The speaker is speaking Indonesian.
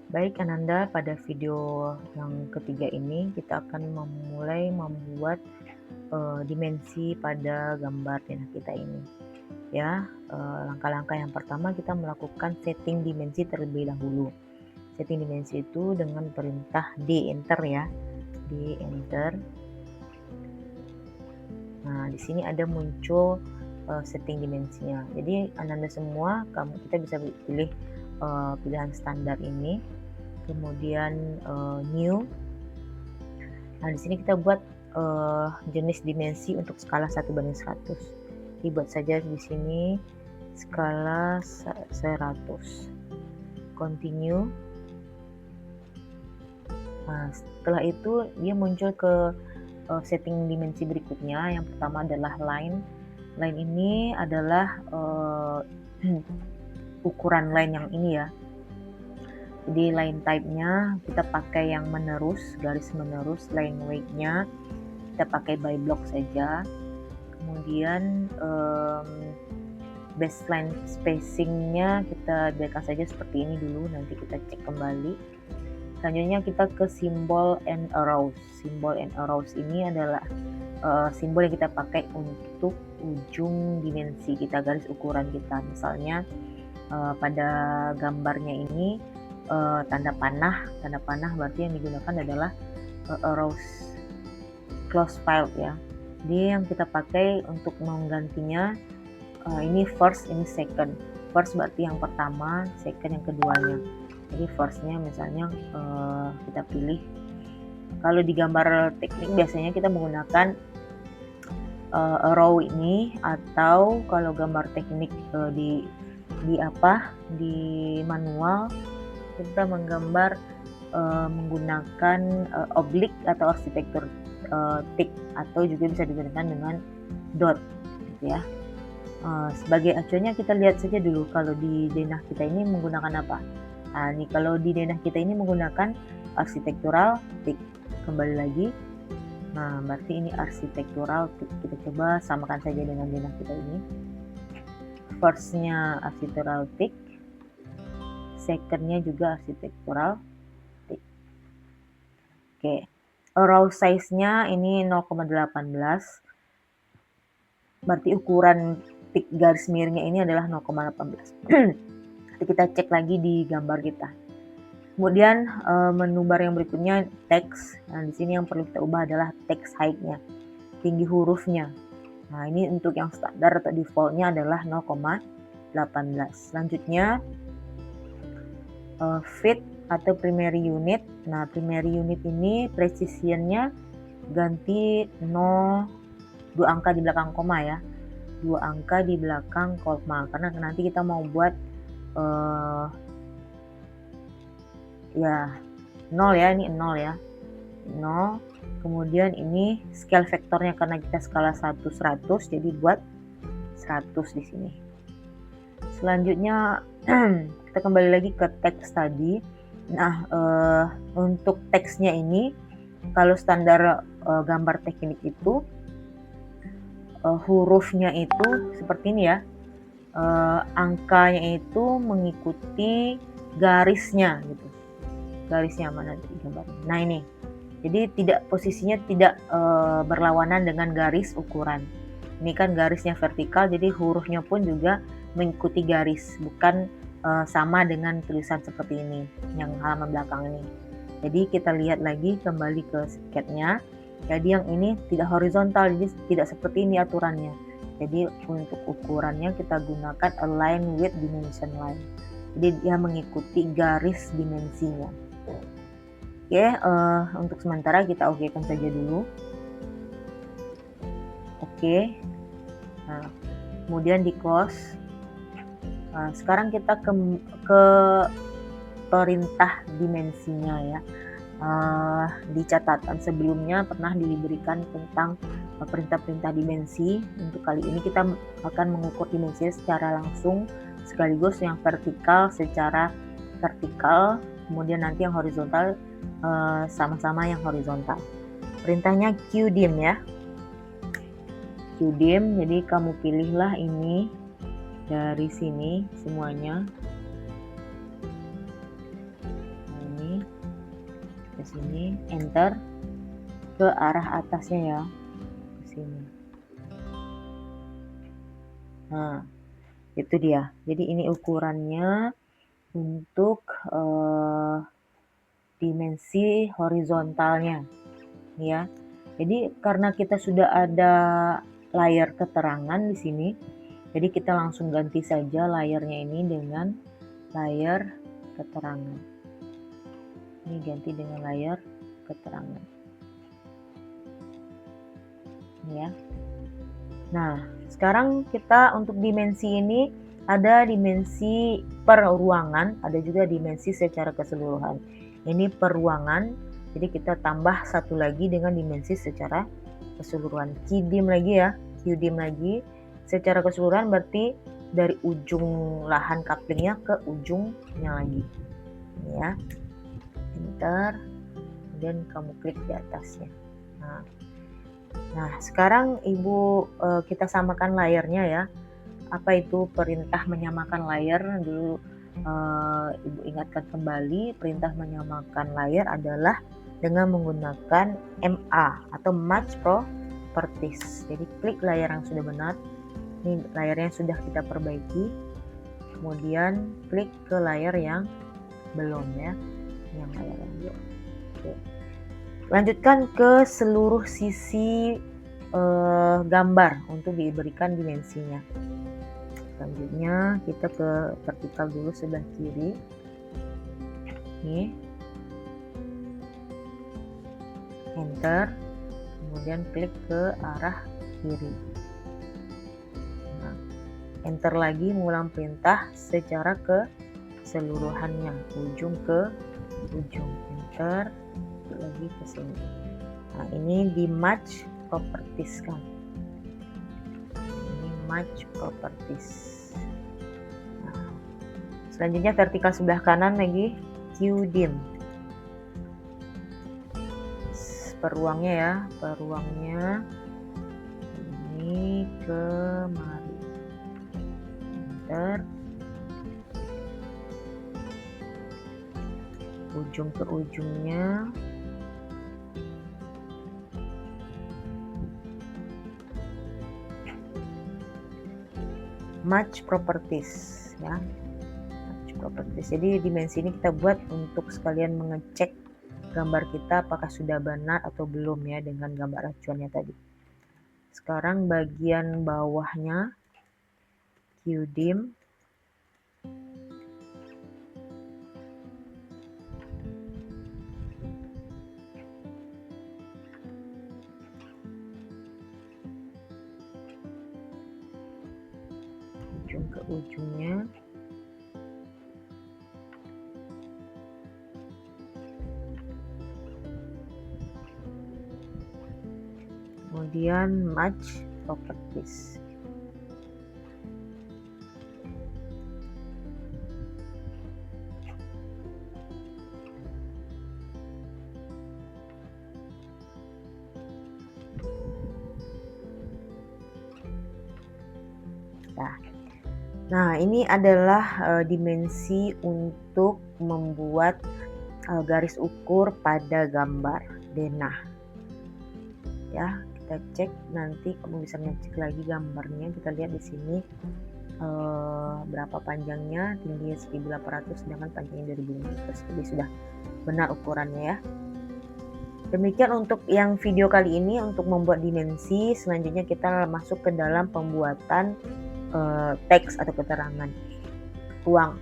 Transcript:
Baik Ananda, pada video yang ketiga ini kita akan memulai membuat dimensi pada gambar denah kita ini. Ya, langkah-langkah yang pertama kita melakukan setting dimensi terlebih dahulu. Setting dimensi itu dengan perintah D enter ya, D enter. Nah, di sini ada muncul setting dimensinya. Jadi Ananda semua, kita bisa pilih pilihan standar ini, kemudian new. Nah, di sini kita buat jenis dimensi untuk skala 1:100. Dibuat saja di sini skala 100. Continue. Nah, setelah itu dia muncul ke setting dimensi berikutnya. Yang pertama adalah line. Line ini adalah ukuran line yang ini ya. Jadi line type-nya kita pakai yang menerus, garis menerus. Line weight-nya kita pakai by block saja. Kemudian baseline spacing-nya kita biarkan saja seperti ini dulu, nanti kita cek kembali. Selanjutnya kita ke simbol and arrows. Simbol and arrows ini adalah simbol yang kita pakai untuk ujung dimensi kita, garis ukuran kita. Misalnya pada gambarnya ini tanda panah berarti yang digunakan adalah arrows close file ya. Jadi yang kita pakai untuk menggantinya ini first, ini second. First berarti yang pertama, second yang keduanya. Jadi firstnya misalnya kita pilih. Kalau di gambar teknik biasanya kita menggunakan arrow ini, atau kalau gambar teknik di manual kita menggambar menggunakan oblique atau arsitektur tick, atau juga bisa digunakan dengan dot gitu ya. Sebagai acuannya kita lihat saja dulu kalau di denah kita ini menggunakan apa. Nah, ini kalau di denah kita ini menggunakan arsitektural tick. Kembali lagi. Nah, berarti ini arsitektural tick. Kita coba samakan saja dengan denah kita ini. First-nya arsitektural tick, second-nya juga arsitektural tick. Oke. Arrow size-nya ini 0,18. Berarti ukuran tick garis miringnya ini adalah 0,18. Nanti kita cek lagi di gambar kita. Kemudian menu bar yang berikutnya text. Nah, di sini yang perlu kita ubah adalah text height-nya, tinggi hurufnya. Nah, ini untuk yang standar atau default-nya adalah 0,18. Selanjutnya fit atau primary unit. Nah, primary unit ini precision-nya ganti 2 angka di belakang koma ya. 2 angka di belakang koma, karena nanti kita mau buat ya 0 ya, ini 0 ya. 0. Kemudian ini scale vektornya, karena kita skala 1:100 jadi buat 100 di sini. Selanjutnya kita kembali lagi ke teks tadi. Nah, untuk teksnya ini kalau standar gambar teknik itu hurufnya itu seperti ini ya. Angkanya itu mengikuti garisnya gitu. Garisnya mana di gambarnya? Nah, ini. Jadi posisinya tidak berlawanan dengan garis ukuran. Ini kan garisnya vertikal, jadi hurufnya pun juga mengikuti garis, bukan sama dengan tulisan seperti ini yang halaman belakang ini. Jadi kita lihat lagi kembali ke sketnya. Jadi yang ini tidak horizontal, jadi tidak seperti ini aturannya. Jadi untuk ukurannya kita gunakan align with dimension line. Jadi dia mengikuti garis dimensinya. Oke, untuk sementara kita okekan saja dulu. Oke. Nah, kemudian di close. Nah, sekarang kita ke perintah dimensinya ya. Di catatan sebelumnya pernah diberikan tentang perintah-perintah dimensi. Untuk kali ini kita akan mengukur dimensi secara langsung, sekaligus yang vertikal secara vertikal, kemudian nanti yang horizontal sama-sama yang horizontal. Perintahnya qdim ya. Qdim, jadi kamu pilihlah ini dari sini semuanya. ke sini, enter ke arah atasnya ya, ke sini. Nah, itu dia. Jadi ini ukurannya untuk dimensi horizontalnya ya. Jadi karena kita sudah ada layar keterangan di sini, jadi kita langsung ganti saja layarnya ini dengan layar keterangan. Ini ganti dengan layar keterangan. Ya. Nah, sekarang kita untuk dimensi ini ada dimensi per ruangan, ada juga dimensi secara keseluruhan. Ini per ruangan, jadi kita tambah satu lagi dengan dimensi secara keseluruhan. QDIM lagi ya, QDIM lagi. Secara keseluruhan berarti dari ujung lahan couplingnya ke ujungnya lagi. Ini ya, enter, kemudian kamu klik di atasnya. Nah, sekarang kita samakan layarnya ya. Apa itu perintah menyamakan layar? Dulu Ibu ingatkan kembali, perintah menyamakan layar adalah dengan menggunakan MA atau Match Properties. Jadi klik layar yang sudah benar. Ini layarnya sudah kita perbaiki. Kemudian klik ke layar yang belum ya. Yang layar yang belum. Oke. Lanjutkan ke seluruh sisi gambar untuk diberikan dimensinya. Selanjutnya kita ke vertikal dulu sebelah kiri. Nih, enter, kemudian klik ke arah kiri. Nah, enter lagi mengulang perintah secara keseluruhannya, ujung ke ujung. Enter lagi ke sini. Nah, ini di match properties kan. Ini match properties. Nah, selanjutnya vertikal sebelah kanan lagi QDIM. Peruangnya ya, peruangnya ini kemari. Enter. Ujung ke ujungnya. Match properties ya. Match properties. Jadi dimensi ini kita buat untuk sekalian mengecek gambar kita apakah sudah benar atau belum ya dengan gambar acuannya tadi. Sekarang bagian bawahnya QDIM. Ujung ke ujungnya. Kemudian match properties. Nah, ini adalah dimensi untuk membuat garis ukur pada gambar denah. Ya, kita cek nanti kamu bisa ngecek lagi gambarnya. Kita lihat di sini berapa panjangnya, tingginya 1800 sedangkan panjangnya 2500. Jadi sudah benar ukurannya ya. Demikian untuk yang video kali ini untuk membuat dimensi. Selanjutnya kita masuk ke dalam pembuatan teks atau keterangan ruang.